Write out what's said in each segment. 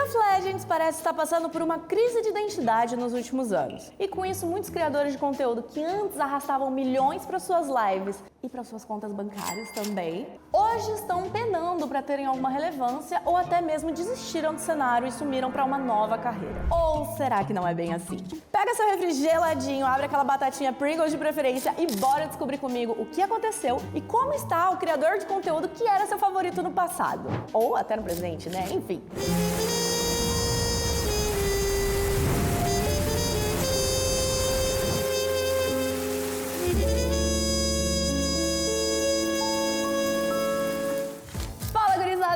of Legends parece estar passando por uma crise de identidade nos últimos anos. E com isso, muitos criadores de conteúdo que antes arrastavam milhões para suas lives e para suas contas bancárias também, hoje estão penando para terem alguma relevância ou até mesmo desistiram do cenário e sumiram para uma nova carreira. Ou será que não é bem assim? Pega seu refri geladinho, abre aquela batatinha Pringles de preferência e bora descobrir comigo o que aconteceu e como está o criador de conteúdo que era seu favorito no passado. Ou até no presente, né? Enfim.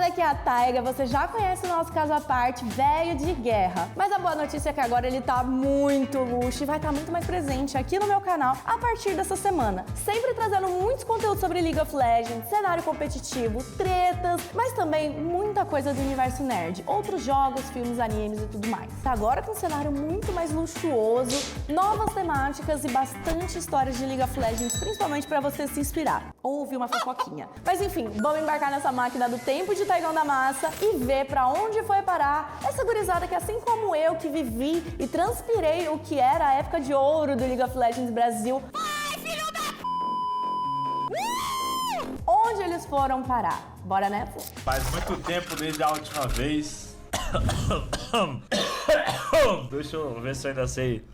Aqui é a Taiga, você já conhece o nosso caso à parte, velho de guerra. Mas a boa notícia é que agora ele tá muito luxo e vai estar muito mais presente aqui no meu canal a partir dessa semana. Sempre trazendo muitos conteúdos sobre League of Legends, cenário competitivo, tretas, mas também muita coisa do universo nerd. Outros jogos, filmes, animes e tudo mais. Agora com um cenário muito mais luxuoso, novas temáticas e bastante histórias de League of Legends, principalmente pra você se inspirar. Ou ouvir uma fofoquinha. Mas enfim, vamos embarcar nessa máquina do tempo de Taigão da Massa e ver pra onde foi parar essa gurizada que, assim como eu, que vivi e transpirei o que era a época de ouro do League of Legends Brasil. Ai, filho da... Onde eles foram parar? Bora nessa? Faz muito tempo desde a última vez. Deixa eu ver se eu ainda sei.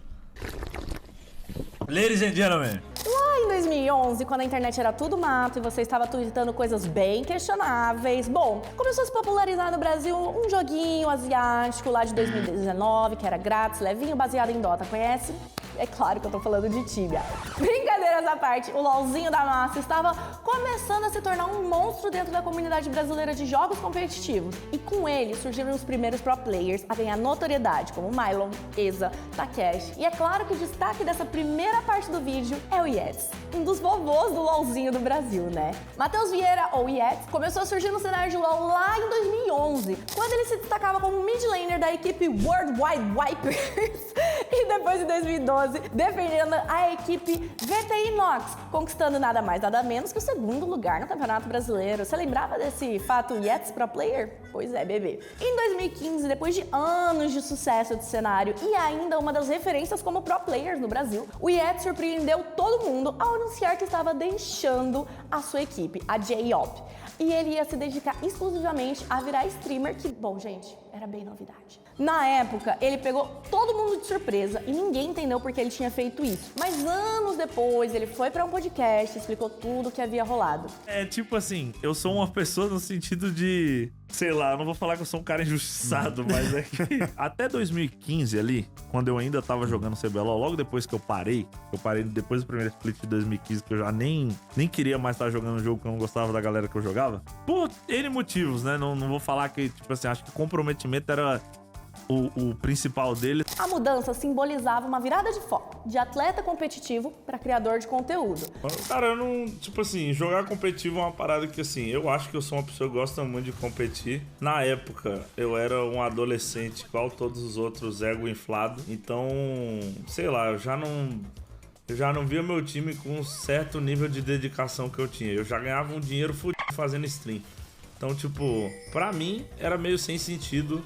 Ladies and gentlemen. Lá em 2011, quando a internet era tudo mato e você estava tweetando coisas bem questionáveis, bom, começou a se popularizar no Brasil um joguinho asiático lá de 2019, que era grátis, levinho, baseado em Dota, conhece? É claro que eu tô falando de Tibia. Brincadeiras à parte, o LOLzinho da massa estava começando a se tornar um monstro dentro da comunidade brasileira de jogos competitivos. E com ele surgiram os primeiros pro players a ganhar notoriedade, como Mylon, Eza, Takeshi. E é claro que o destaque dessa primeira parte do vídeo é o Yetis, um dos vovôs do LOLzinho do Brasil, né? Matheus Vieira, ou Yetis, começou a surgir no cenário de LOL lá em 2011, quando ele se destacava como mid laner da equipe Worldwide Wipers. E depois em 2012, defendendo a equipe VTI Nox, conquistando nada mais nada menos que o segundo lugar no Campeonato Brasileiro. Você lembrava desse fato Yetis pro player? Pois é, bebê. Em 2015, depois de anos de sucesso de cenário e ainda uma das referências como pro players no Brasil, o Yetis surpreendeu todo mundo ao anunciar que estava deixando a sua equipe, a J-Op. E ele ia se dedicar exclusivamente a virar streamer, que, bom, gente, era bem novidade. Na época, ele pegou todo mundo de surpresa e ninguém entendeu por que ele tinha feito isso. Mas anos depois, ele foi pra um podcast e explicou tudo o que havia rolado. É tipo assim, eu sou uma pessoa no sentido de... Sei lá, eu não vou falar que eu sou um cara injustiçado, mas é que até 2015 ali, quando eu ainda tava jogando CBLOL, logo depois que eu parei depois do primeiro split de 2015, que eu já nem queria mais estar jogando o jogo, porque eu não gostava da galera que eu jogava. Por N motivos, né? Não vou falar que, tipo assim, acho que o comprometimento era o principal dele. A mudança simbolizava uma virada de foco, de atleta competitivo para criador de conteúdo. Cara, eu não... Tipo assim, jogar competitivo é uma parada que, assim, eu acho que eu sou uma pessoa que gosta muito de competir. Na época, eu era um adolescente igual todos os outros, ego inflado. Então, sei lá, eu já não via meu time com um certo nível de dedicação que eu tinha. Eu já ganhava um dinheiro fudido fazendo stream. Então, tipo, pra mim, era meio sem sentido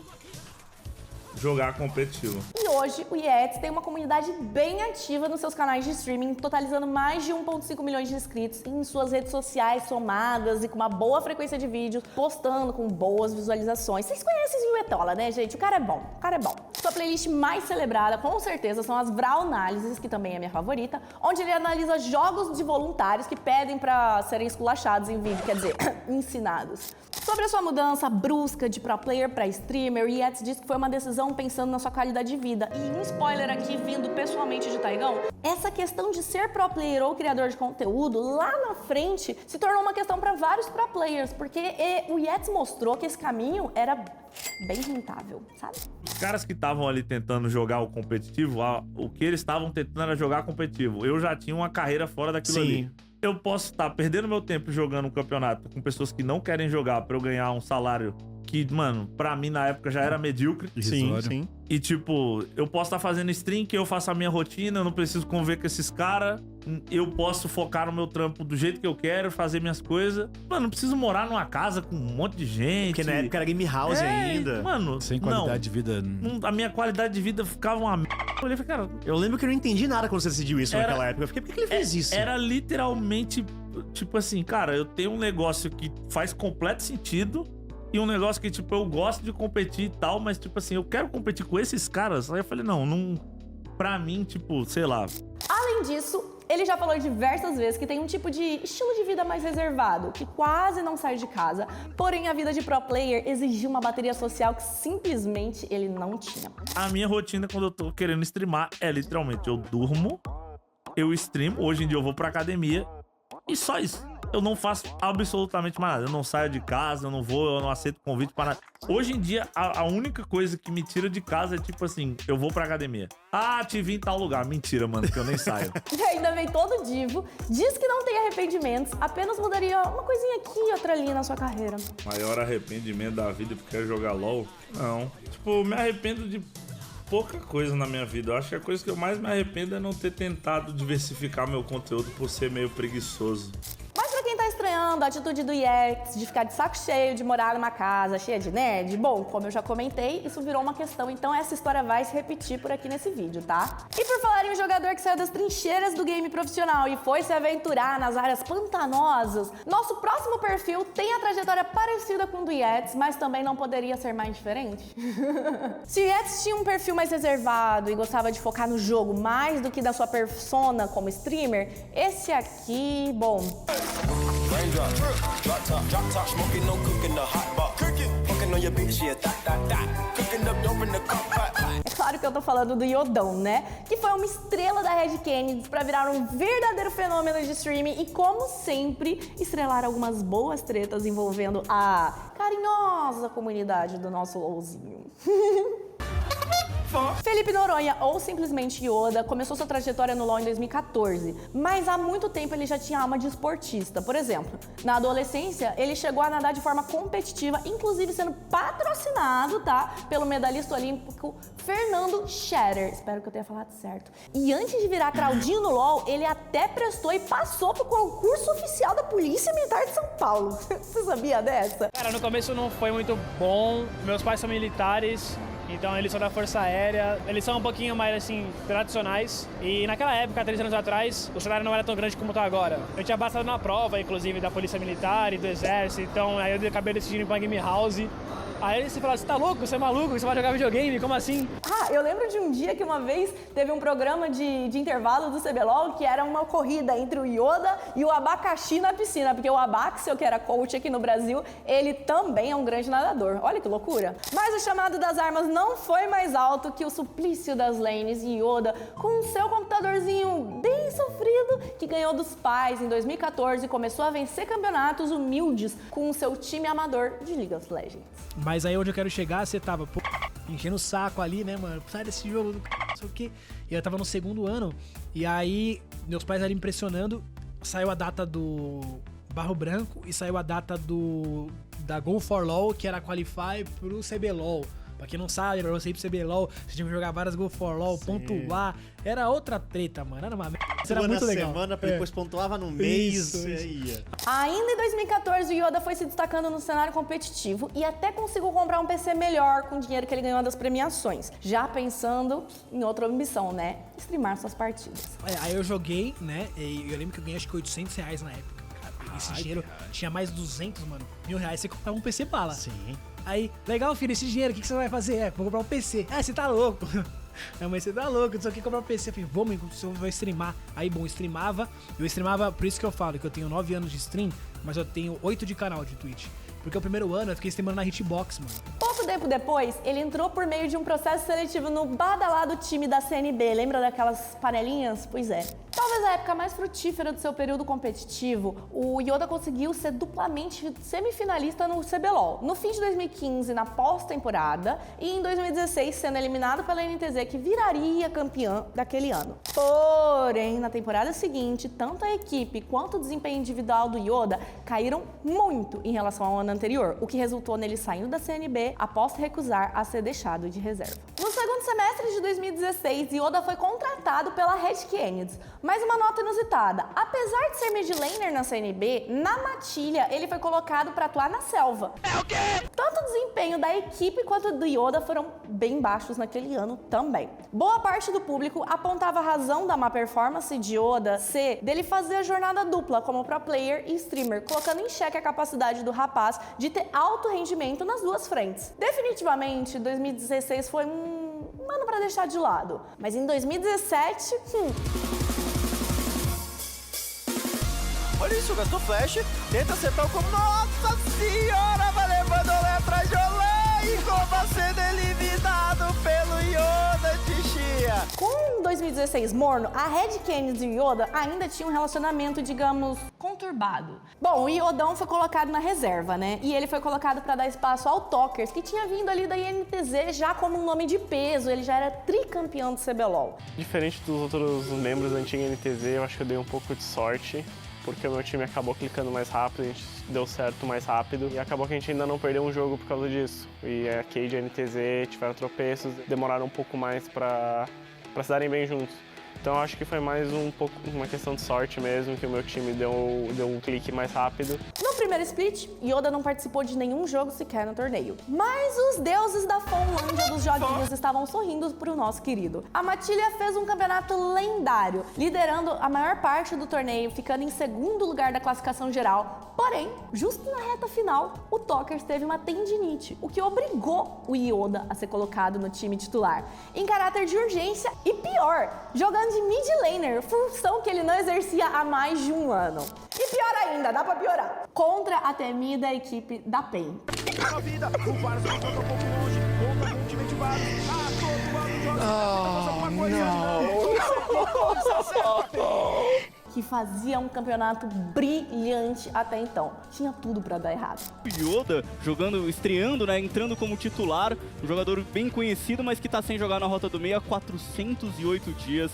jogar competitivo. E hoje o Yetis tem uma comunidade bem ativa nos seus canais de streaming, totalizando mais de 1,5 milhões de inscritos em suas redes sociais somadas e com uma boa frequência de vídeos, postando com boas visualizações. Vocês conhecem o Etola, né, gente? O cara é bom, o cara é bom. Sua playlist mais celebrada, com certeza, são as Vral Análises, que também é minha favorita, onde ele analisa jogos de voluntários que pedem pra serem esculachados em vídeo, quer dizer, ensinados. Sobre a sua mudança brusca de pro player para streamer, o Yetis diz que foi uma decisão pensando na sua qualidade de vida. E um spoiler aqui vindo pessoalmente de Taigão, essa questão de ser pro player ou criador de conteúdo lá na frente se tornou uma questão para vários pro players, porque o Yetis mostrou que esse caminho era bem rentável, sabe? Os caras que estavam ali tentando jogar o competitivo, o que eles estavam tentando era jogar competitivo. Eu já tinha uma carreira fora daquilo ali. Eu posso estar perdendo meu tempo jogando um campeonato com pessoas que não querem jogar pra eu ganhar um salário que, mano, pra mim na época já era medíocre. Sim. E, tipo, eu posso estar fazendo stream, que eu faço a minha rotina, eu não preciso conviver com esses caras. Eu posso focar no meu trampo do jeito que eu quero, fazer minhas coisas. Mano, não preciso morar numa casa com um monte de gente. Porque na época era game house ainda. Mano, Sem qualidade de vida. a minha qualidade de vida ficava uma merda. Eu olhei e falei, cara... Eu lembro que eu não entendi nada quando você decidiu isso naquela época. Eu fiquei, por que ele fez isso? Era literalmente, tipo assim, cara, eu tenho um negócio que faz completo sentido e um negócio que, tipo, eu gosto de competir e tal, mas, tipo assim, eu quero competir com esses caras. Aí eu falei, não... Pra mim, tipo, sei lá... Além disso, ele já falou diversas vezes que tem um tipo de estilo de vida mais reservado, que quase não sai de casa, porém a vida de pro player exigia uma bateria social que simplesmente ele não tinha. A minha rotina quando eu tô querendo streamar é literalmente, eu durmo, eu streamo, hoje em dia eu vou pra academia e só isso. Eu não faço absolutamente mais nada. Eu não saio de casa, eu não aceito convite para nada. Hoje em dia, a única coisa que me tira de casa é tipo assim, eu vou pra academia. Ah, te vi em tal lugar. Mentira, mano, que eu nem saio. E ainda vem todo divo, diz que não tem arrependimentos, apenas mudaria uma coisinha aqui e outra ali na sua carreira. Maior arrependimento da vida porque quero jogar LOL? Não. Tipo, me arrependo de pouca coisa na minha vida. Eu acho que a coisa que eu mais me arrependo é não ter tentado diversificar meu conteúdo por ser meio preguiçoso. Mas pra quem tá estranhando a atitude do Yex de ficar de saco cheio de morar numa casa cheia de nerd, bom, como eu já comentei, isso virou uma questão, então essa história vai se repetir por aqui nesse vídeo, tá? E por falar em um jogador que saiu das trincheiras do game profissional e foi se aventurar nas áreas pantanosas, nosso próximo perfil tem a trajetória parecida com o do Yex, mas também não poderia ser mais diferente. Se o Yex tinha um perfil mais reservado e gostava de focar no jogo mais do que da sua persona como streamer, esse aqui, bom... É claro que eu tô falando do Yodão, né? Que foi uma estrela da Red Kennedy pra virar um verdadeiro fenômeno de streaming e, como sempre, estrelar algumas boas tretas envolvendo a carinhosa comunidade do nosso LOLzinho. Felipe Noronha, ou simplesmente Yoda, começou sua trajetória no LoL em 2014, mas há muito tempo ele já tinha alma de esportista. Por exemplo, na adolescência, ele chegou a nadar de forma competitiva, inclusive sendo patrocinado, tá, pelo medalhista olímpico Fernando Scherer. Espero que eu tenha falado certo. E antes de virar Claudinho no LoL, ele até prestou e passou pro concurso oficial da Polícia Militar de São Paulo. Você sabia dessa? Cara, no começo não foi muito bom. Meus pais são militares. Então eles são da Força Aérea, eles são um pouquinho mais assim, tradicionais. E naquela época, 3 anos atrás, o salário não era tão grande como está agora. Eu tinha passado na prova, inclusive, da Polícia Militar e do Exército, então aí eu acabei decidindo ir pra Game House. Aí você fala, você tá louco? Você é maluco? Você vai jogar videogame? Como assim? Ah, eu lembro de um dia que uma vez teve um programa de intervalo do CBLOL que era uma corrida entre o Yoda e o Abacaxi na piscina, porque o Abaxel, que era coach aqui no Brasil, ele também é um grande nadador. Olha que loucura. Mas o chamado das armas não foi mais alto que o suplício das lanes e Yoda, com o seu computadorzinho bem sofrido, que ganhou dos pais em 2014 e começou a vencer campeonatos humildes com o seu time amador de League of Legends. Mas aí onde eu quero chegar, você tava, pô, enchendo o saco ali, né, mano? Sai desse jogo, não sei o quê. E eu tava no 2º ano, e aí meus pais ali me pressionando, saiu a data do Barro Branco e saiu a data da Go for LOL, que era Qualify pro CBLOL. Pra quem não sabe, pra você ir pro CBLOL, você tinha que jogar várias Go for LOL, pontuar. Era outra treta, mano. Era uma merda. Isso era muito legal. Semana, depois pontuava no mês. Isso. Ia. Ainda em 2014, o Yoda foi se destacando no cenário competitivo e até conseguiu comprar um PC melhor com o dinheiro que ele ganhou das premiações. Já pensando em outra ambição, né? Streamar suas partidas. Aí eu joguei, né? E eu lembro que eu ganhei acho que R$800 na época. Cara. Esse dinheiro tinha mais 200, mano. R$1.000, você comprava um PC bala. Sim. Aí, legal, filho, esse dinheiro, o que você vai fazer? Vou comprar um PC. Ah, você tá louco. Minha mãe, você tá louco, não sei o que, comprar um PC. Eu falei, vamos, enquanto eu vou streamar. Aí, bom, eu streamava, por isso que eu falo que eu tenho 9 anos de stream, mas eu tenho 8 de canal de Twitch. Porque o primeiro ano eu fiquei streamando na Hitbox, mano. Pouco tempo depois, ele entrou por meio de um processo seletivo no badalado time da CNB. Lembra daquelas panelinhas? Pois é. Talvez Talvez a época mais frutífera do seu período competitivo, o Yoda conseguiu ser duplamente semifinalista no CBLOL. No fim de 2015, na pós-temporada, e em 2016, sendo eliminado pela NTZ, que viraria campeã daquele ano. Porém, na temporada seguinte, tanto a equipe quanto o desempenho individual do Yoda caíram muito em relação ao ano anterior, o que resultou nele saindo da CNB após recusar a ser deixado de reserva. No segundo semestre de 2016, Yoda foi contratado pela Red Canids. Mais uma nota inusitada: apesar de ser mid laner na CNB, na matilha ele foi colocado para atuar na selva. É o quê? Tanto o desempenho da equipe quanto do Yoda foram bem baixos naquele ano também. Boa parte do público apontava a razão da má performance de Yoda ser dele fazer a jornada dupla como pro player e streamer, colocando em xeque a capacidade do rapaz de ter alto rendimento nas duas frentes. Definitivamente, 2016 foi um ano pra deixar de lado, mas em 2017, Olha isso, gastou flash, tenta acertar o combo. Nossa senhora, vai levando olé pra Jolé e como sendo eliminado pelo Yoda de Chia. Com 2016 morno, a Red Canids e o Yoda ainda tinham um relacionamento, digamos, conturbado. Bom, o Yodão foi colocado na reserva, né? E ele foi colocado para dar espaço ao Talkers, que tinha vindo ali da INTZ já como um nome de peso, ele já era tricampeão do CBLOL. Diferente dos outros membros da antiga NTZ, eu acho que eu dei um pouco de sorte, porque o meu time acabou clicando mais rápido, a gente deu certo mais rápido e acabou que a gente ainda não perdeu um jogo por causa disso. E a Cade e a NTZ tiveram tropeços, demoraram um pouco mais para se darem bem juntos. Então eu acho que foi mais um pouco uma questão de sorte mesmo, que o meu time deu um clique mais rápido. No primeiro split, Yoda não participou de nenhum jogo sequer no torneio. Mas os deuses da Fonlândia dos joguinhos estavam sorrindo pro nosso querido. A Matilha fez um campeonato lendário, liderando a maior parte do torneio, ficando em segundo lugar da classificação geral. Porém, justo na reta final, o Talkers teve uma tendinite, o que obrigou o Yoda a ser colocado no time titular, em caráter de urgência e pior, jogando de mid laner, função que ele não exercia há mais de um ano. E pior ainda, dá pra piorar, contra a temida equipe da PEN. Que fazia um campeonato brilhante até então. Tinha tudo pra dar errado. Yoda jogando, estreando, né, entrando como titular, um jogador bem conhecido, mas que tá sem jogar na Rota do Meio há 408 dias.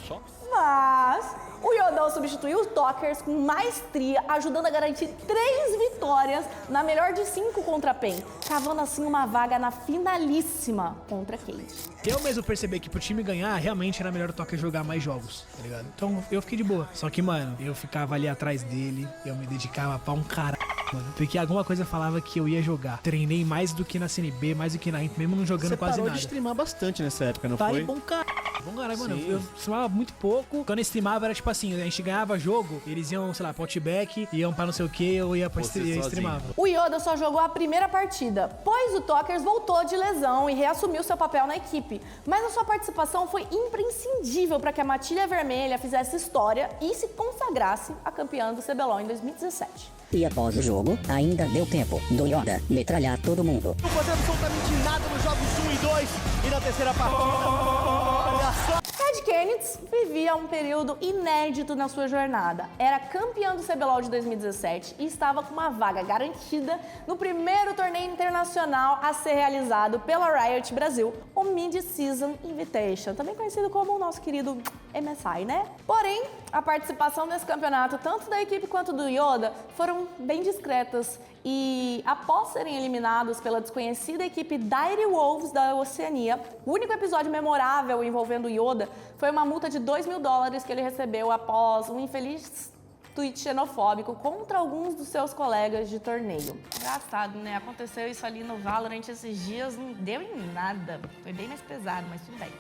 Mas o Yodão substituiu os Talkers com maestria, ajudando a garantir 3 vitórias na melhor de 5 contra a PEN, cavando assim uma vaga na finalíssima contra a Cade. Eu mesmo percebi que pro time ganhar, realmente era melhor o Talker jogar mais jogos, tá ligado? Então eu fiquei de boa. Só que, mano, eu ficava ali atrás dele, eu me dedicava pra um caralho, mano. Porque alguma coisa falava que eu ia jogar. Treinei mais do que na CNB, mais do que na INT, mesmo não jogando quase nada. Você parou de streamar bastante nessa época, não Tá foi? aí, bom caralho. Bom caralho, mano. Eu streamava muito pouco. Quando eu streamava era tipo assim, a gente ganhava jogo, eles iam, sei lá, pra outback, iam pra não sei o que, eu ia pra streamava. O Yoda só jogou a primeira partida, pois o Talkers voltou de lesão e reassumiu seu papel na equipe. Mas a sua participação foi imprescindível para que a Matilha Vermelha fizesse história e se consagrasse a campeã do CBLOL em 2017. E após o jogo, ainda deu tempo do Yoda metralhar todo mundo. Não fazendo absolutamente nada nos jogos 1 e 2 e na terceira partida. Olha só. Red Canids vivia um período inédito na sua jornada. Era campeã do CBLOL de 2017 e estava com uma vaga garantida no primeiro torneio internacional a ser realizado pela Riot Brasil, o Mid-Season Invitation, também conhecido como o nosso querido MSI, né? Porém, a participação nesse campeonato, tanto da equipe quanto do Yoda, foram bem discretas e, após serem eliminados pela desconhecida equipe Dire Wolves da Oceania, o único episódio memorável envolvendo o Yoda foi uma multa de $2.000 que ele recebeu após um infeliz tweet xenofóbico contra alguns dos seus colegas de torneio. Engraçado, né? Aconteceu isso ali no Valorant esses dias, não deu em nada. Foi bem mais pesado, mas tudo bem.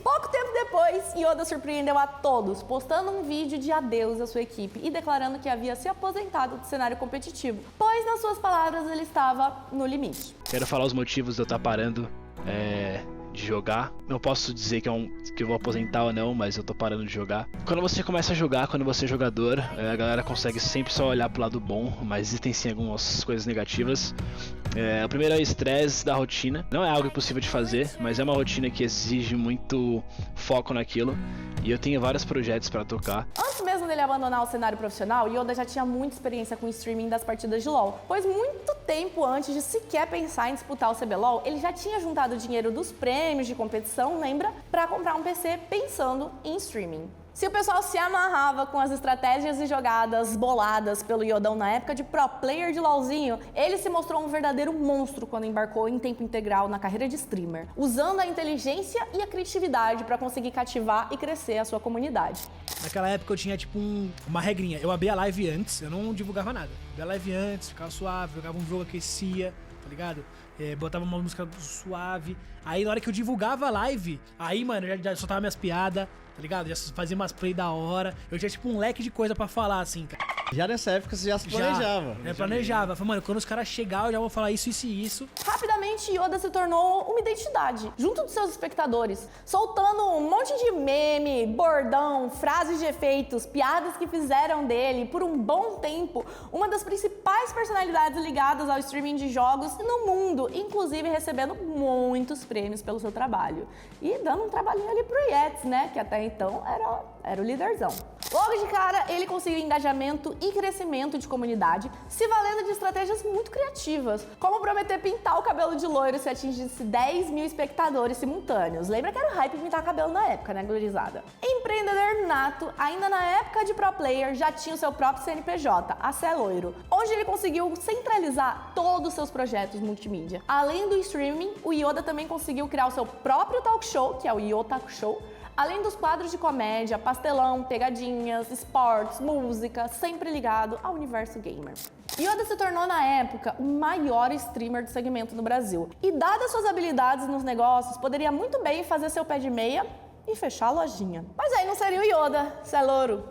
Pouco tempo depois, Yoda surpreendeu a todos, postando um vídeo de adeus à sua equipe e declarando que havia se aposentado do cenário competitivo, pois, nas suas palavras, ele estava no limite. Quero falar os motivos de eu estar parando de jogar. Não posso dizer que eu vou aposentar ou não, mas eu tô parando de jogar. Quando você começa a jogar, quando você é jogador, a galera consegue sempre só olhar pro lado bom, mas existem sim algumas coisas negativas. O primeiro é o estresse da rotina. Não é algo impossível de fazer, mas é uma rotina que exige muito foco naquilo. E eu tenho vários projetos para tocar. Antes mesmo dele abandonar o cenário profissional, Yoda já tinha muita experiência com o streaming das partidas de LoL, pois muito tempo antes de sequer pensar em disputar o CBLOL, ele já tinha juntado dinheiro dos prêmios de competição, lembra? Para comprar um PC pensando em streaming. Se o pessoal se amarrava com as estratégias e jogadas boladas pelo Yodão na época de pro player de LoLzinho, ele se mostrou um verdadeiro monstro quando embarcou em tempo integral na carreira de streamer, usando a inteligência e a criatividade para conseguir cativar e crescer a sua comunidade. Naquela época eu tinha tipo uma regrinha, eu abria a live antes, eu não divulgava nada. Abria a live antes, ficava suave, jogava um jogo, aquecia, tá ligado? Botava uma música suave. Aí na hora que eu divulgava a live, aí, mano, eu já soltava minhas piadas, tá ligado? Já fazia umas play da hora. Eu tinha tipo um leque de coisa pra falar, assim, cara. Já nessa época você já se planejava. Planejava. Falei, mano, quando os caras chegarem eu já vou falar isso, isso e isso. Rapidamente, Yoda se tornou uma identidade, junto dos seus espectadores, soltando um monte de meme, bordão, frases de efeitos, piadas que fizeram dele, por um bom tempo, uma das principais personalidades ligadas ao streaming de jogos no mundo, inclusive recebendo muitos prêmios pelo seu trabalho. E dando um trabalhinho ali pro Yetis, né, que até então era o líderzão. Logo de cara, ele conseguiu engajamento e crescimento de comunidade, se valendo de estratégias muito criativas, como prometer pintar o cabelo de loiro se atingisse 10 mil espectadores simultâneos. Lembra que era o hype pintar cabelo na época, né, gurizada? Empreendedor nato, ainda na época de pro player, já tinha o seu próprio CNPJ, a Cé Loiro, onde ele conseguiu centralizar todos os seus projetos multimídia. Além do streaming, o Yoda também conseguiu criar o seu próprio talk show, que é o Yotaku Show, além dos quadros de comédia, pastelão, pegadinhas, esportes, música, sempre ligado ao universo gamer. Yoda se tornou, na época, o maior streamer do segmento no Brasil. E, dadas suas habilidades nos negócios, poderia muito bem fazer seu pé de meia e fechar a lojinha. Mas aí não seria o Yoda, cê é louro.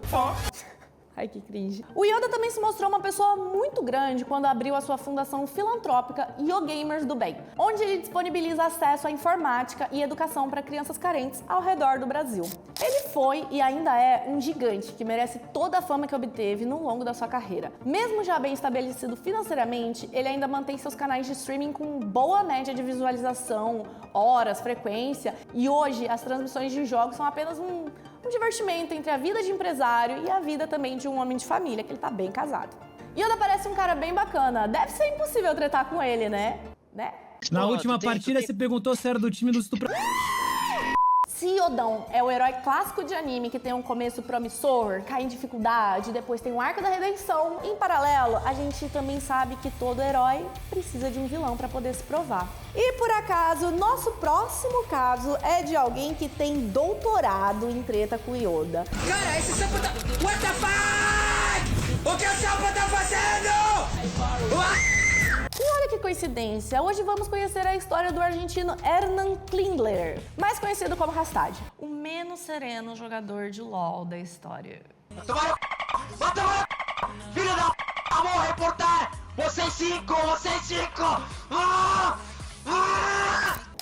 Ai, que cringe. O Yoda também se mostrou uma pessoa muito grande quando abriu a sua fundação filantrópica YoGamers do Bem, onde ele disponibiliza acesso à informática e educação para crianças carentes ao redor do Brasil. Ele foi e ainda é um gigante que merece toda a fama que obteve no longo da sua carreira. Mesmo já bem estabelecido financeiramente, ele ainda mantém seus canais de streaming com boa média de visualização, horas, frequência, e hoje as transmissões de jogos são apenas um divertimento entre a vida de empresário e a vida também de um homem de família, que ele tá bem casado. Yoda parece um cara bem bacana. Deve ser impossível tretar com ele, né? Na última partida você perguntou se era do time do estupro. Se Yodão é o herói clássico de anime que tem um começo promissor, cai em dificuldade, depois tem um arco da redenção, em paralelo, a gente também sabe que todo herói precisa de um vilão pra poder se provar. E por acaso, nosso próximo caso é de alguém que tem doutorado em treta com Yoda. Cara, esse sapo tá... What the fuck? O que o sapo tá fazendo? E olha que coincidência, hoje vamos conhecer a história do argentino Hernan Klingler, mais conhecido como Hastad, o menos sereno jogador de LoL da história. Filho da... Vou reportar! Vocês cinco!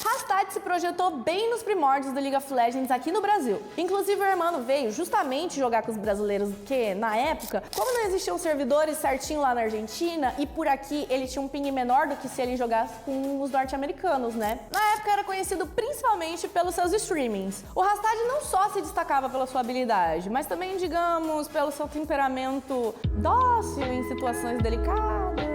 Hastad se projetou bem nos primórdios do League of Legends aqui no Brasil. Inclusive, o hermano veio justamente jogar com os brasileiros, porque, na época, como não existiam servidores certinho lá na Argentina, e por aqui ele tinha um ping menor do que se ele jogasse com os norte-americanos, né? Na época, era conhecido principalmente pelos seus streamings. O Hastad não só se destacava pela sua habilidade, mas também, digamos, pelo seu temperamento dócil em situações delicadas.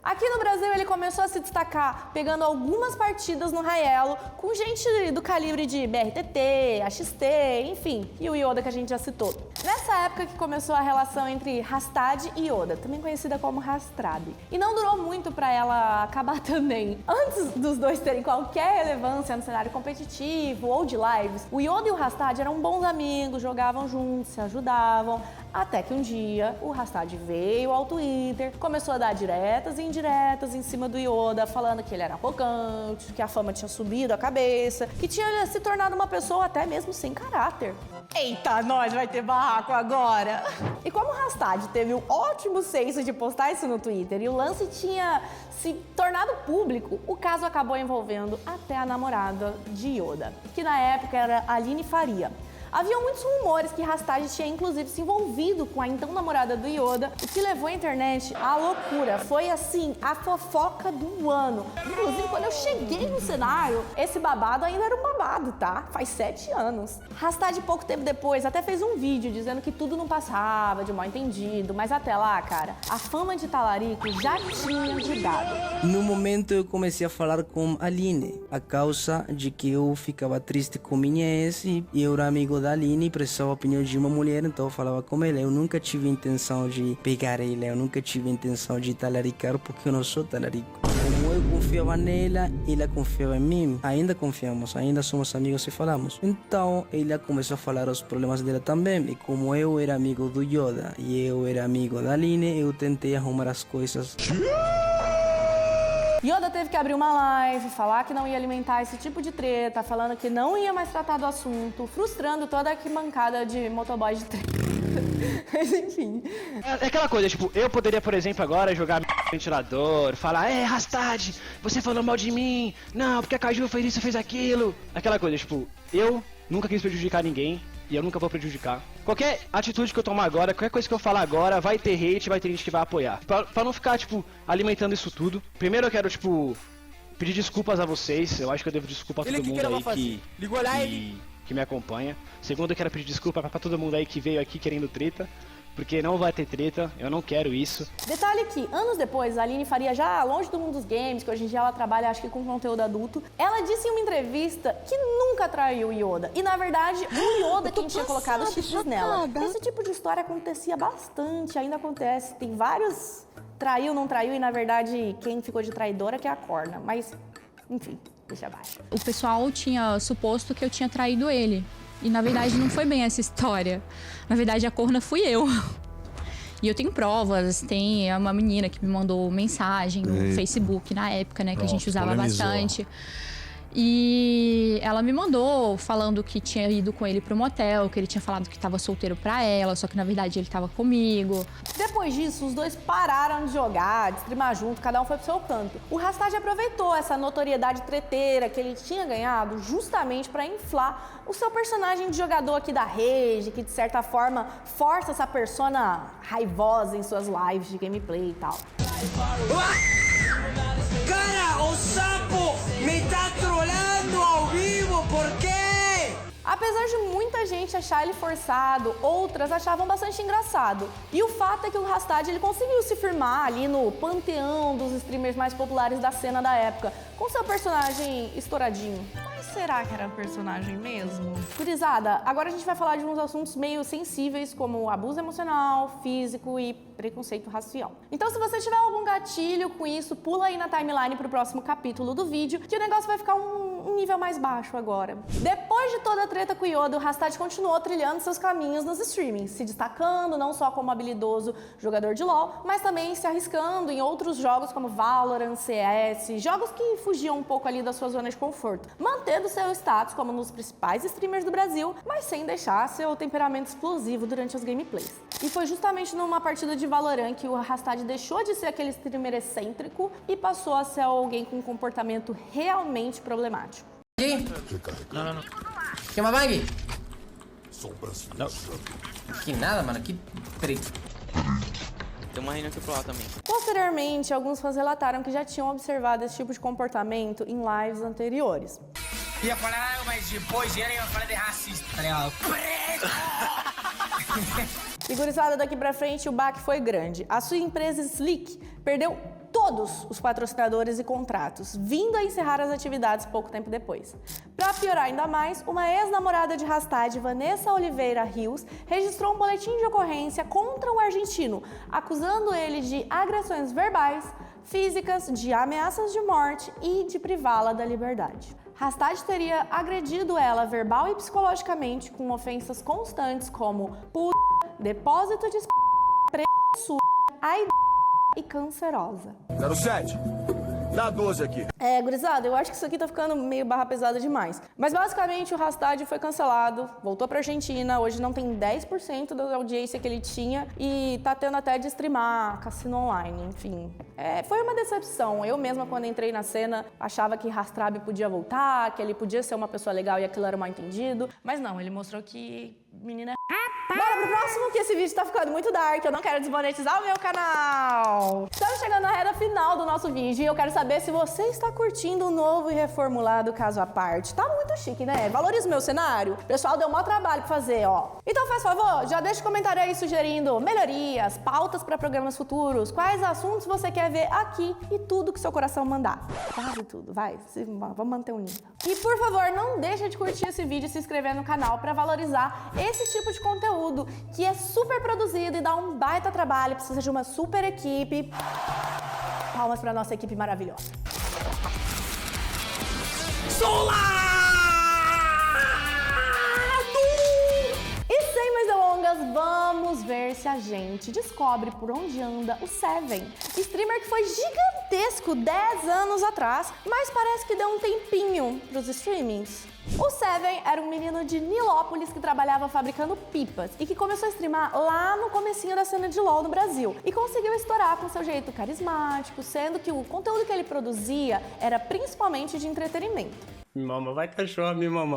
Aqui no Brasil ele começou a se destacar pegando algumas partidas no Raelo com gente do calibre de BRTT, AXT, enfim, e o Yoda que a gente já citou. Nessa época que começou a relação entre Hastad e Yoda, também conhecida como Hastrab. E não durou muito pra ela acabar também. Antes dos dois terem qualquer relevância no cenário competitivo ou de lives, o Yoda e o Hastad eram bons amigos, jogavam juntos, se ajudavam. Até que um dia o Hastad veio ao Twitter, começou a dar diretas e indiretas em cima do Yoda, falando que ele era arrogante, que a fama tinha subido a cabeça, que tinha se tornado uma pessoa até mesmo sem caráter. Eita, nós vai ter barraco agora. E como o Rastad teve o ótimo senso de postar isso no Twitter e o lance tinha se tornado público, o caso acabou envolvendo até a namorada de Yoda, que na época era Aline Faria. Havia muitos rumores que Rastad tinha inclusive se envolvido com a então namorada do Yoda, o que levou a internet à loucura. Foi assim, a fofoca do ano. Inclusive, quando eu cheguei no cenário, esse babado ainda era um babado, tá? Faz 7 anos. Rastad, pouco tempo depois, até fez um vídeo dizendo que tudo não passava de mal entendido, mas até lá, cara, a fama de talarico já tinha mudado. No momento eu comecei a falar com a Aline, a causa de que eu ficava triste com minha ex e eu era amigo da Aline e precisava a opinião de uma mulher, então eu falava com ela. Eu nunca tive intenção de pegar ela, eu nunca tive intenção de talaricar, porque eu não sou talarico. Como eu confiava nela, ela confiava em mim. Ainda confiamos, ainda somos amigos e falamos. Então ela começou a falar os problemas dela também, e como eu era amigo do Yoda e eu era amigo da Aline, eu tentei arrumar as coisas. Yoda teve que abrir uma live, falar que não ia alimentar esse tipo de treta, falando que não ia mais tratar do assunto, frustrando toda a arquibancada de motoboy de treta. Mas enfim. É aquela coisa, tipo, eu poderia, por exemplo, agora jogar ventilador, falar, Rastad, você falou mal de mim, não, porque a Caju fez isso, fez aquilo. Aquela coisa, tipo, eu nunca quis prejudicar ninguém. E eu nunca vou prejudicar. Qualquer atitude que eu tomar agora, qualquer coisa que eu falar agora, vai ter hate, vai ter gente que vai apoiar. Pra não ficar, tipo, alimentando isso tudo. Primeiro eu quero, tipo, pedir desculpas a vocês. Eu acho que eu devo desculpa a todo mundo aí que me acompanha. Segundo, eu quero pedir desculpa pra todo mundo aí que veio aqui querendo treta. Porque não vai ter treta, eu não quero isso. Detalhe que, anos depois, a Aline Faria, já longe do mundo dos games, que hoje em dia ela trabalha, acho que com conteúdo adulto, ela disse em uma entrevista que nunca traiu o Yoda. E, na verdade, o Yoda quem tinha colocado os chifres nela. Esse tipo de história acontecia bastante, ainda acontece. Tem vários traiu, não traiu, e, na verdade, quem ficou de traidora que é a Corna. Mas, enfim, deixa abaixo. O pessoal tinha suposto que eu tinha traído ele. E, na verdade, não foi bem essa história. Na verdade, a corna fui eu. E eu tenho provas, tem uma menina que me mandou mensagem no Facebook na época, né? Que a gente usava bastante. E ela me mandou falando que tinha ido com ele pro motel, que ele tinha falado que tava solteiro pra ela, só que na verdade ele tava comigo. Depois disso, os dois pararam de jogar, de streamar junto, cada um foi pro seu canto. O Rastad aproveitou essa notoriedade treteira que ele tinha ganhado justamente pra inflar o seu personagem de jogador aqui da rede, que de certa forma força essa persona raivosa em suas lives de gameplay e tal. Cara, o sapo me tá trolando ao vivo, por quê? Apesar de muita gente achar ele forçado, outras achavam bastante engraçado. E o fato é que o Rastad ele conseguiu se firmar ali no panteão dos streamers mais populares da cena da época, com seu personagem estouradinho. Mas será que era personagem mesmo? Gurizada, agora a gente vai falar de uns assuntos meio sensíveis, como abuso emocional, físico e preconceito racial. Então, se você tiver algum gatilho com isso, pula aí na timeline pro próximo capítulo do vídeo, que o negócio vai ficar um nível mais baixo agora. Depois de toda a treta com o Yoda, o Rastad continuou trilhando seus caminhos nos streamings, se destacando não só como habilidoso jogador de LoL, mas também se arriscando em outros jogos como Valorant, CS, jogos que fugiam um pouco ali da sua zona de conforto, mantendo seu status como um dos principais streamers do Brasil, mas sem deixar seu temperamento explosivo durante as gameplays. E foi justamente numa partida de Valorant que o Rastad deixou de ser aquele streamer excêntrico e passou a ser alguém com um comportamento realmente problemático. Não. Quer uma bang? Não. Que nada, mano. Que... Peraí. Tem uma reina aqui pro lado também. Posteriormente, alguns fãs relataram que já tinham observado esse tipo de comportamento em lives anteriores. Ia falar algo, mas depois ele ia falar de racista, tá ligado? E gurizada, daqui pra frente o baque foi grande. A sua empresa Slick perdeu todos os patrocinadores e contratos, vindo a encerrar as atividades pouco tempo depois. Para piorar ainda mais, uma ex-namorada de Rastad, Vanessa Oliveira Rios, registrou um boletim de ocorrência contra o argentino, acusando ele de agressões verbais, físicas, de ameaças de morte e de privá-la da liberdade. Rastad teria agredido ela verbal e psicologicamente com ofensas constantes como puta, depósito de preta, suja, e cancerosa. 07, Dá 12 aqui. Gurizada, eu acho que isso aqui tá ficando meio barra pesada demais. Mas basicamente o Rastad foi cancelado, voltou pra Argentina, hoje não tem 10% da audiência que ele tinha e tá tendo até de streamar cassino online, enfim. Foi uma decepção. Eu mesma, quando entrei na cena, achava que Rastrab podia voltar, que ele podia ser uma pessoa legal e aquilo era mal entendido. Mas não, ele mostrou que menina Bora pro próximo, que esse vídeo tá ficando muito dark, eu não quero desmonetizar o meu canal. Estamos chegando na reta final do nosso vídeo e eu quero saber se você está curtindo o novo e reformulado Caso à Parte. Tá muito chique, né? Valoriza o meu cenário. O pessoal deu maior trabalho pra fazer, ó. Então faz favor, já deixa um comentário aí sugerindo melhorias, pautas pra programas futuros, quais assuntos você quer ver aqui e tudo que seu coração mandar. Quase tudo, vai, vamos manter unido. E por favor, não deixa de curtir esse vídeo e se inscrever no canal pra valorizar esse tipo de conteúdo que é super produzido e dá um baita trabalho, precisa de uma super equipe. Palmas pra nossa equipe maravilhosa. Solado! E sem mais delongas, vamos ver se a gente descobre por onde anda o Seven. Streamer que foi gigantesco 10 anos atrás, mas parece que deu um tempinho pros streamings. O Seven era um menino de Nilópolis que trabalhava fabricando pipas e que começou a streamar lá no comecinho da cena de LoL no Brasil e conseguiu estourar com seu jeito carismático, sendo que o conteúdo que ele produzia era principalmente de entretenimento. Mama, vai cachorro, me mama.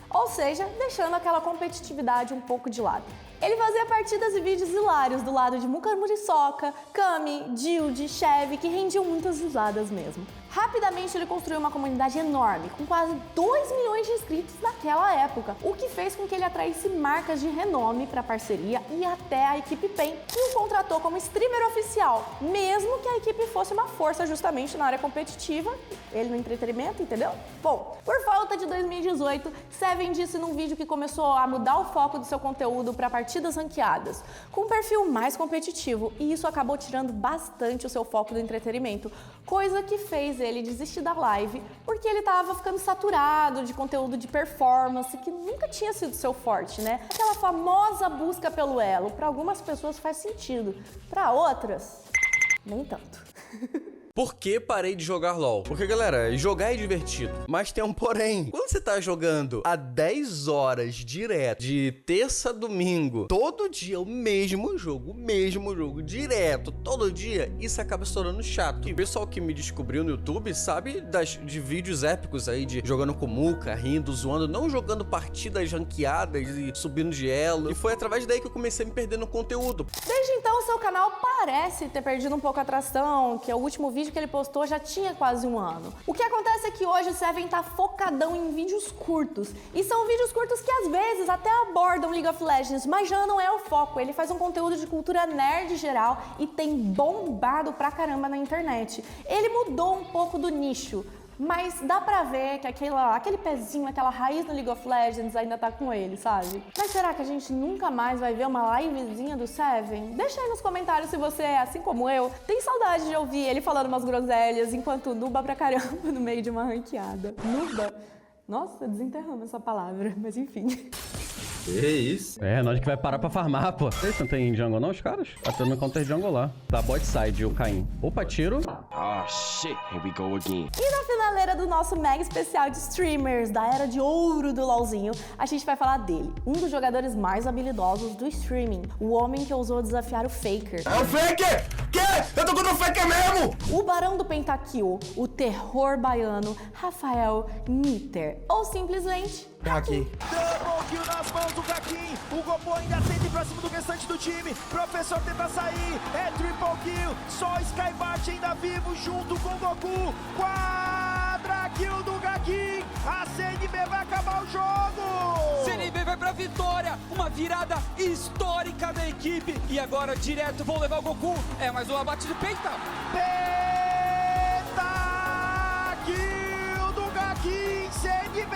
Ou seja, deixando aquela competitividade um pouco de lado. Ele fazia partidas e vídeos hilários do lado de Muka Muriçoca, Kami, Dilde, Chevy, que rendiam muitas risadas mesmo. Rapidamente ele construiu uma comunidade enorme, com quase 2 milhões de inscritos naquela época, o que fez com que ele atraísse marcas de renome para parceria e até a equipe PEN, que o contratou como streamer oficial, mesmo que a equipe fosse uma força justamente na área competitiva, ele no entretenimento, entendeu? Bom, por volta de 2018, Seven disse num vídeo que começou a mudar o foco do seu conteúdo para partidas ranqueadas, com um perfil mais competitivo, e isso acabou tirando bastante o seu foco do entretenimento, coisa que fez ele desistir da live, porque ele tava ficando saturado de conteúdo de performance, que nunca tinha sido seu forte, né? Aquela famosa busca pelo elo, para algumas pessoas faz sentido, para outras, nem tanto. Por que parei de jogar LoL? Porque, galera, jogar é divertido, mas tem um porém. Quando você tá jogando a 10 horas direto, de terça a domingo, todo dia o mesmo jogo, direto, todo dia, isso acaba se tornando chato. E o pessoal que me descobriu no YouTube sabe de vídeos épicos aí, de jogando com Muka, rindo, zoando, não jogando partidas ranqueadas e subindo de elo. E foi através daí que eu comecei a me perder no conteúdo. Desde então, o seu canal parece ter perdido um pouco a atração, que é o último vídeo que ele postou já tinha quase um ano. O que acontece é que hoje o Seven tá focadão em vídeos curtos. E são vídeos curtos que às vezes até abordam League of Legends, mas já não é o foco. Ele faz um conteúdo de cultura nerd geral e tem bombado pra caramba na internet. Ele mudou um pouco do nicho, mas dá pra ver que aquele pezinho, aquela raiz no League of Legends ainda tá com ele, sabe? Mas será que a gente nunca mais vai ver uma livezinha do Seven? Deixa aí nos comentários se você é assim como eu, tem saudade de ouvir ele falando umas groselhas enquanto nuba pra caramba no meio de uma ranqueada. Nuba? Nossa, desenterramos essa palavra, mas enfim. Que isso? É, nós que vai parar pra farmar, pô. Vocês não tem jungle não, os caras? Tá tendo counter jungle lá. Da bot side, o Caim. Opa, tiro. Ah, shit. Here we go again. E na finaleira do nosso mega especial de streamers da era de ouro do LoLzinho, a gente vai falar dele, um dos jogadores mais habilidosos do streaming, o homem que ousou desafiar o Faker. É o Faker? Que? Eu tô contra o Faker mesmo! O barão do pentakill, o terror baiano, Rafael Nitter, ou simplesmente Gaki. Double kill nas mãos do Gakin. O Goku ainda tenta pra cima do restante do time. Professor tenta sair. É triple kill. Só Skybart ainda vivo junto com o Goku. Quadra kill do Gakin. A CNB vai acabar o jogo. CNB vai pra vitória. Uma virada histórica da equipe. E agora direto vão levar o Goku. É mais um abate do Penta. Penta kill do Gakin. CNB.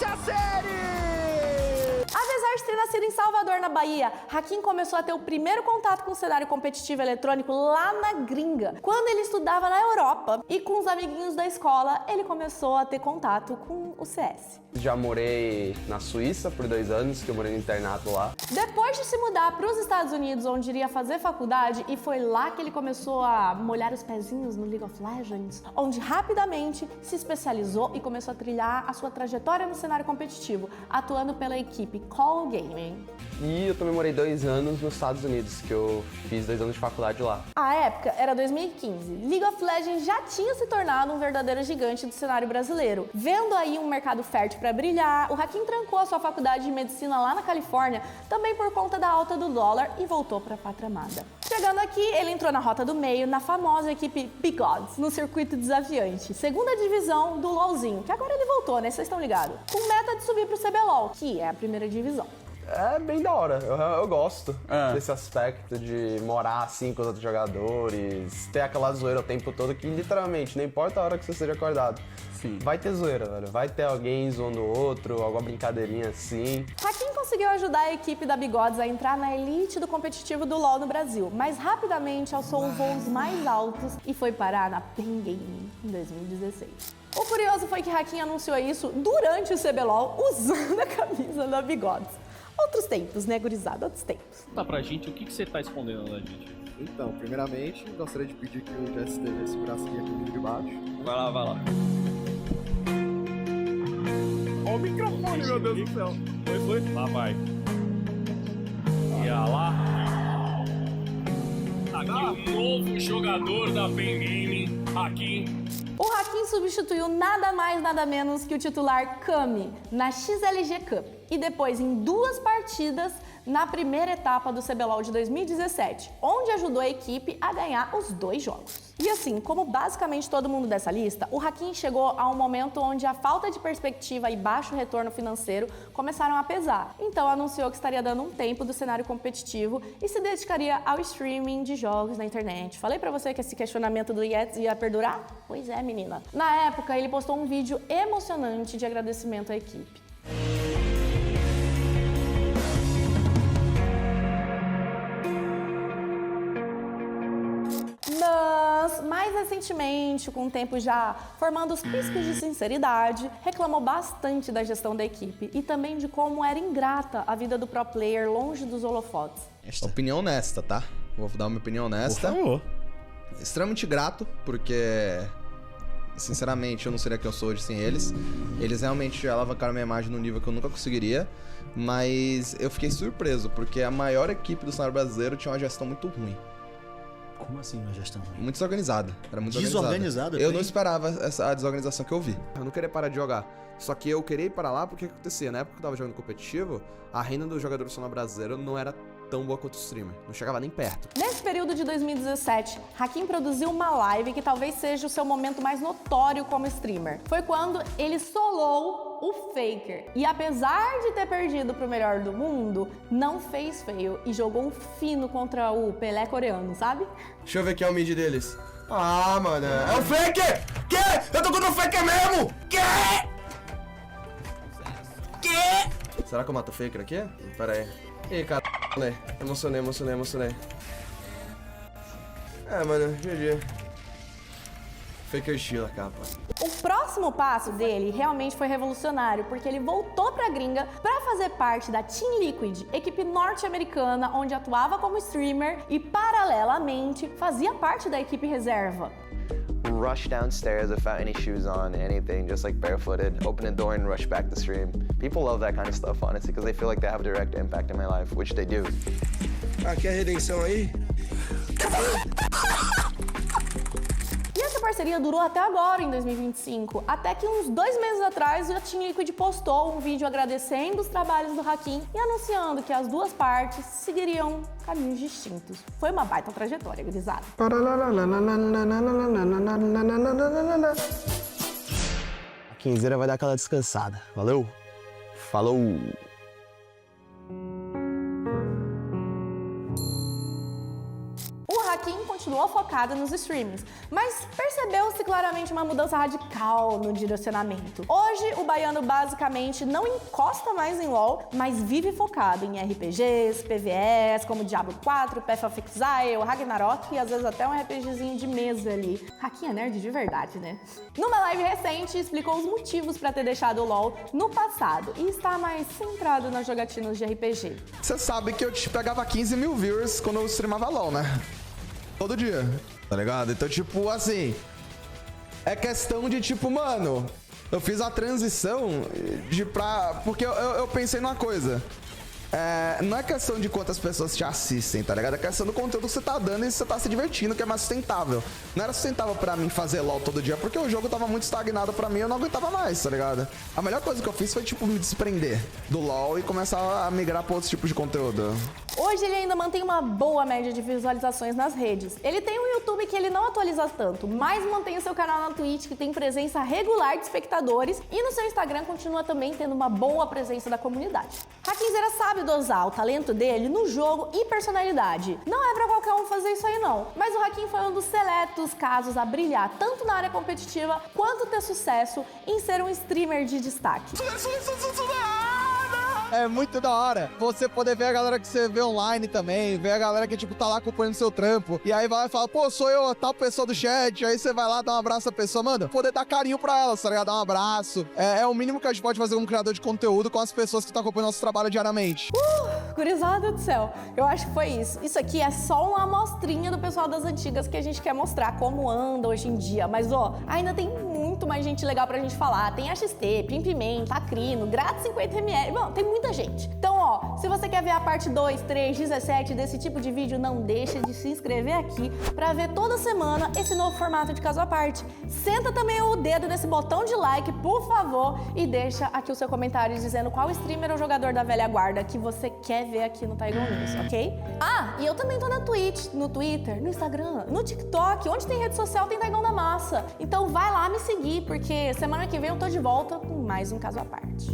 A série! Apesar de ter nascido em Salvador, na Bahia, Hakim começou a ter o primeiro contato com o cenário competitivo eletrônico lá na gringa, quando ele estudava na Europa e com os amiguinhos da escola ele começou a ter contato com o CS. Já morei na Suíça por 2 anos, que eu morei no internato lá. Depois de se mudar para os Estados Unidos, onde iria fazer faculdade, e foi lá que ele começou a molhar os pezinhos no League of Legends, onde rapidamente se especializou e começou a trilhar a sua trajetória no cenário competitivo, atuando pela equipe Call Gaming. E eu também morei 2 anos nos Estados Unidos, que eu fiz 2 anos de faculdade lá. A época era 2015. League of Legends já tinha se tornado um verdadeiro gigante do cenário brasileiro. Vendo aí um mercado fértil para brilhar, o Hakim trancou a sua faculdade de medicina lá na Califórnia, também por conta da alta do dólar, e voltou para a pátria amada. Chegando aqui, ele entrou na rota do meio, na famosa equipe Bigods, no circuito desafiante, segunda divisão do LoLzinho, que agora ele voltou, né? Vocês estão ligados? Com meta de subir pro CBLOL, que é a primeira divisão. É bem da hora, eu gosto desse aspecto de morar assim com os outros jogadores, ter aquela zoeira o tempo todo que literalmente, não importa a hora que você esteja acordado. Sim. Vai ter zoeira, velho. Vai ter alguém zoando o outro, alguma brincadeirinha assim. Hakim conseguiu ajudar a equipe da Bigods a entrar na elite do competitivo do LoL no Brasil, mas rapidamente alçou voos mais altos e foi parar na PEN Gaming em 2016. O curioso foi que Hakim anunciou isso durante o CBLOL usando a camisa da Bigods. Outros tempos, né, gurizada? Outros tempos. Conta pra gente o que você tá escondendo da gente. Então, primeiramente, gostaria de pedir que o JSTV segurasse aqui a câmera de baixo. Vai lá, vai lá. Olha o microfone, meu Deus do céu. Foi? Lá vai. E lá. Aqui o novo jogador da PEN Gaming, Hakim. O Hakim substituiu nada mais, nada menos que o titular Kami na XLG Cup e depois em 2 partidas na primeira etapa do CBLOL de 2017, onde ajudou a equipe a ganhar os 2 jogos. E assim, como basicamente todo mundo dessa lista, o Hakim chegou a um momento onde a falta de perspectiva e baixo retorno financeiro começaram a pesar. Então anunciou que estaria dando um tempo do cenário competitivo e se dedicaria ao streaming de jogos na internet. Falei pra você que esse questionamento do Yetis ia perdurar? Pois é, menina. Na época, ele postou um vídeo emocionante de agradecimento à equipe. Mas, mais recentemente, com o tempo já formando os piscos de sinceridade, reclamou bastante da gestão da equipe e também de como era ingrata a vida do pro player longe dos holofotes. Opinião honesta, tá? Vou dar uma opinião honesta. Por favor. Extremamente grato, porque, sinceramente, eu não seria quem eu sou hoje sem eles. Eles realmente alavancaram minha imagem num nível que eu nunca conseguiria. Mas eu fiquei surpreso, porque a maior equipe do cenário brasileiro tinha uma gestão muito ruim. Como assim uma gestão ruim? Muito desorganizada. Era muito Desorganizada? Eu não esperava a desorganização que eu vi. Eu não queria parar de jogar. Só que eu queria ir para lá porque o que acontecia? Na época que eu tava jogando competitivo, a renda do jogador profissional brasileiro não era tão boa quanto o streamer. Não chegava nem perto. Nesse período de 2017, Hakim produziu uma live que talvez seja o seu momento mais notório como streamer. Foi quando ele solou o Faker. E apesar de ter perdido pro melhor do mundo, não fez feio e jogou fino contra o Pelé coreano, sabe? Deixa eu ver quem é o mid deles. Ah, mano, é o Faker! Que? Eu tô contra o Faker mesmo! Que? Será que eu mato o Faker aqui? Pera aí. Ih, cara, emocionei. É, mano, GG. Faker estilo a capa. O próximo passo dele realmente foi revolucionário, porque ele voltou pra gringa pra fazer parte da Team Liquid, equipe norte-americana onde atuava como streamer e, paralelamente, fazia parte da equipe reserva. Rush downstairs without any shoes on, anything, just like barefooted, open the door and rush back to stream. People love that kind of stuff, honestly, because they feel like they have a direct impact in my life, which they do. Aqui a redenção aí. E essa parceria durou até agora, em 2025, até que uns 2 meses atrás a Team Liquid postou um vídeo agradecendo os trabalhos do Hakim e anunciando que as 2 partes seguiriam caminhos distintos. Foi uma baita trajetória, gurizada. A quinzeira vai dar aquela descansada. Valeu? Falou! O Hakim continuou focado nos streamings, mas percebeu-se claramente uma mudança radical no direcionamento. Hoje, o baiano basicamente não encosta mais em LoL, mas vive focado em RPGs, PvEs, como Diablo 4, Path of Exile, Ragnarok e às vezes até um RPGzinho de mesa ali. Hakim é nerd de verdade, né? Numa live recente, explicou os motivos pra ter deixado o LoL no passado e está mais centrado nas jogatinas de RPG. Você sabe que eu te pegava 15 mil viewers quando eu streamava LoL, né? Todo dia, tá ligado? Então, tipo, assim, é questão de, tipo, mano, eu fiz a transição porque eu pensei numa coisa. Não é questão de quantas pessoas te assistem, tá ligado? É questão do conteúdo que você tá dando e você tá se divertindo, que é mais sustentável. Não era sustentável pra mim fazer LoL todo dia, porque o jogo tava muito estagnado pra mim e eu não aguentava mais, tá ligado? A melhor coisa que eu fiz foi, tipo, me desprender do LoL e começar a migrar pra outros tipos de conteúdo. Hoje ele ainda mantém uma boa média de visualizações nas redes. Ele tem um YouTube que ele não atualiza tanto, mas mantém o seu canal na Twitch, que tem presença regular de espectadores, e no seu Instagram continua também tendo uma boa presença da comunidade. Hakimzera sabe dosar o talento dele no jogo e personalidade. Não é pra qualquer um fazer isso aí não, mas o Hakim foi um dos seletos casos a brilhar tanto na área competitiva quanto ter sucesso em ser um streamer de destaque. É muito da hora você poder ver a galera que você vê online também, ver a galera que, tipo, tá lá acompanhando seu trampo, e aí vai e fala, pô, sou eu, tal pessoa do chat, aí você vai lá, dá um abraço à pessoa, mano, poder dar carinho pra ela, tá ligado? Dar um abraço. É o mínimo que a gente pode fazer como criador de conteúdo com as pessoas que estão acompanhando nosso trabalho diariamente. Gurizada do céu, eu acho que foi isso. Isso aqui é só uma amostrinha do pessoal das antigas que a gente quer mostrar como anda hoje em dia, mas ó, ainda tem muito mais gente legal pra gente falar. Tem AXT, Pimpimento, Acrino, Grátis 50ml, bom, tem muita gente. Então, ó, se você quer ver a parte 2, 3, 17 desse tipo de vídeo, não deixa de se inscrever aqui pra ver toda semana esse novo formato de Caso à Parte. Senta também o dedo nesse botão de like, por favor, e deixa aqui o seu comentário dizendo qual streamer ou jogador da velha guarda que você quer ver aqui no Taigon News, ok? Ah, e eu também tô na Twitch, no Twitter, no Instagram, no TikTok, onde tem rede social tem Taigão da Massa. Então vai lá me seguir, porque semana que vem eu tô de volta com mais um Caso à Parte.